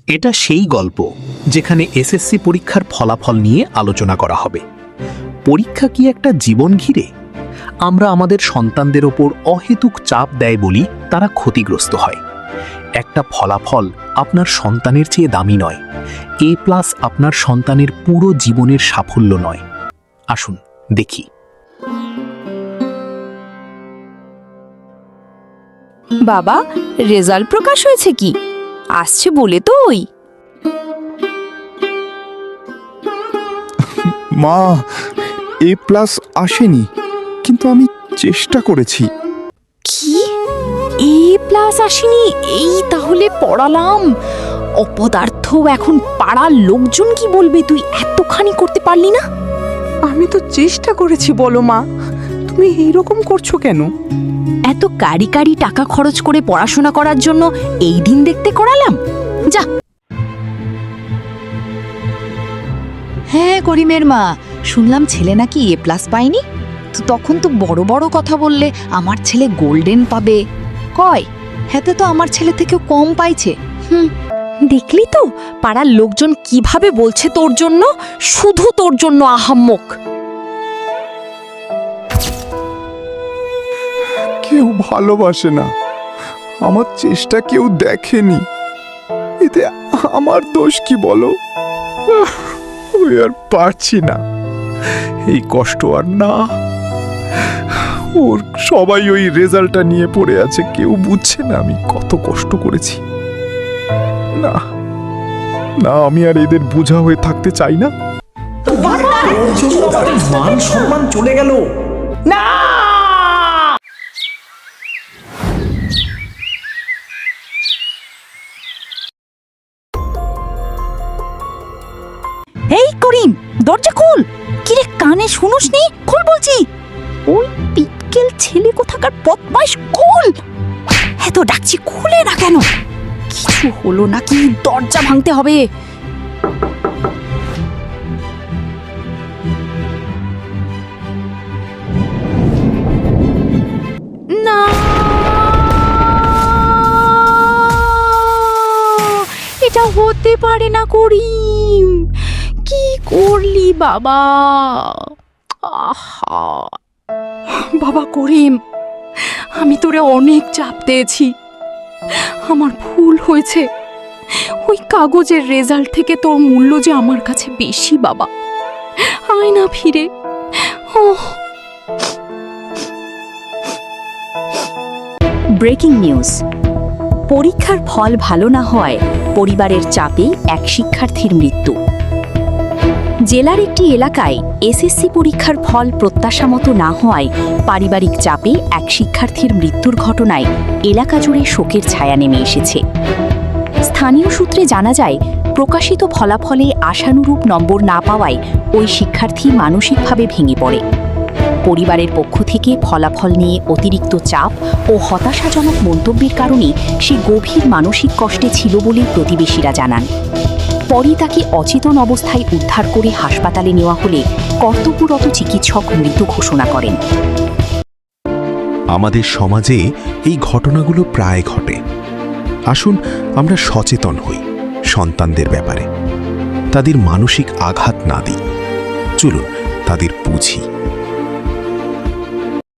এটা সেই গল্প যেখানে এসএসসি পরীক্ষার ফলাফল নিয়ে আলোচনা করা হবে। পরীক্ষা কি একটা জীবন ঘিরে? আমরা আমাদের সন্তানদের ওপর অহেতুক চাপ দেয় বলি তারা ক্ষতিগ্রস্ত হয়। একটা ফলাফল আপনার সন্তানের চেয়ে দামি নয়। এ+ আপনার সন্তানের পুরো জীবনের সাফল্য নয়। আসুন দেখি। বাবা, রেজাল্ট প্রকাশ হয়েছে কি? আসছে বলে তো ওই। মা, এ+ আসেনি, কিন্তু আমি চেষ্টা করেছি। কি? A+ আসেনি? এই তাহলে পড়ালাম। অপদার্থ, এখন পাড়ার লোকজন কি বলবে তুই এতখানি করতে পারলি না? আমি তো চেষ্টা করেছি বলো মা, তুমি এইরকম করছো কেন? এত কারি কারি টাকা খরচ করে পড়াশোনা করার জন্য এই দিন দেখতে করালাম? যা। হ্যাঁ করিমের মা, শুনলাম ছেলে নাকি A+ পায়নি। তো তখন তো বড় বড় কথা বললে আমার ছেলে গোল্ডেন পাবে। কয় হেতে তো আমার ছেলে থেকেও কম পাইছে। দেখলি তো পাড়ার লোকজন কিভাবে বলছে তোর জন্য, শুধু তোর জন্য আহাম্মক। কেউ ভালোবাসে না, আমার চেষ্টা কেউ দেখেনি, এতে আমার দোষ কি বলো? ওই আর পারছি না, এই কষ্ট আর না। ওর সবাই ওই রেজাল্টটা নিয়ে পড়ে আছে, কেউ বুঝছে না আমি কত কষ্ট করেছি। না না, আমি আর এদের বোঝা হয়ে থাকতে চাই না। মান সম্মান চলে গেল। এই করিম, দরজা খোল। কিরে, কানে শুনুসনি? খোল বলছি। ওই পিটকেল ছেলে কোথাকার বদমাইশ, খোল। এত ডাকছি, খুলে না কেন? কিছু হলো নাকি? দরজা ভাঙতে হবে। না, এটা হতে পারে না করিম। কি করলি বাবা? আহা! বাবা করিম, আমি তোরে অনেক চাপ দিয়েছি, আমার ভুল হয়েছে। ওই কাগজের রেজাল্ট থেকে তোর মূল্য যে আমার কাছে বেশি বাবা। আয় না ফিরে। Breaking news. পরীক্ষার ফল ভালো না হওয়ায় পরিবারের চাপে এক শিক্ষার্থীর মৃত্যু। জেলার একটি এলাকায় এসএসসি পরীক্ষার ফল প্রত্যাশা মতো না হওয়ায় পারিবারিক চাপে এক শিক্ষার্থীর মৃত্যুর ঘটনায় এলাকা জুড়ে শোকের ছায়া নেমে এসেছে। স্থানীয় সূত্রে জানা যায়, প্রকাশিত ফলাফলে আশানুরূপ নম্বর না পাওয়ায় ওই শিক্ষার্থী মানসিকভাবে ভেঙে পড়ে। পরিবারের পক্ষ থেকে ফলাফল নিয়ে অতিরিক্ত চাপ ও হতাশাজনক মন্তব্যের কারণে সে গভীর মানসিক কষ্টে ছিল বলে প্রতিবেশীরা জানান। পরে তাকে অচেতন অবস্থায় উদ্ধার করে হাসপাতালে নেওয়া হলে কর্তব্যরত চিকিৎসক মৃত ঘোষণা করেন। আমাদের সমাজে এই ঘটনাগুলো প্রায় ঘটে। আসুন আমরা সচেতন হই সন্তানদের ব্যাপারে, তাদের মানসিক আঘাত না দিই। চলুন তাদের বুঝি।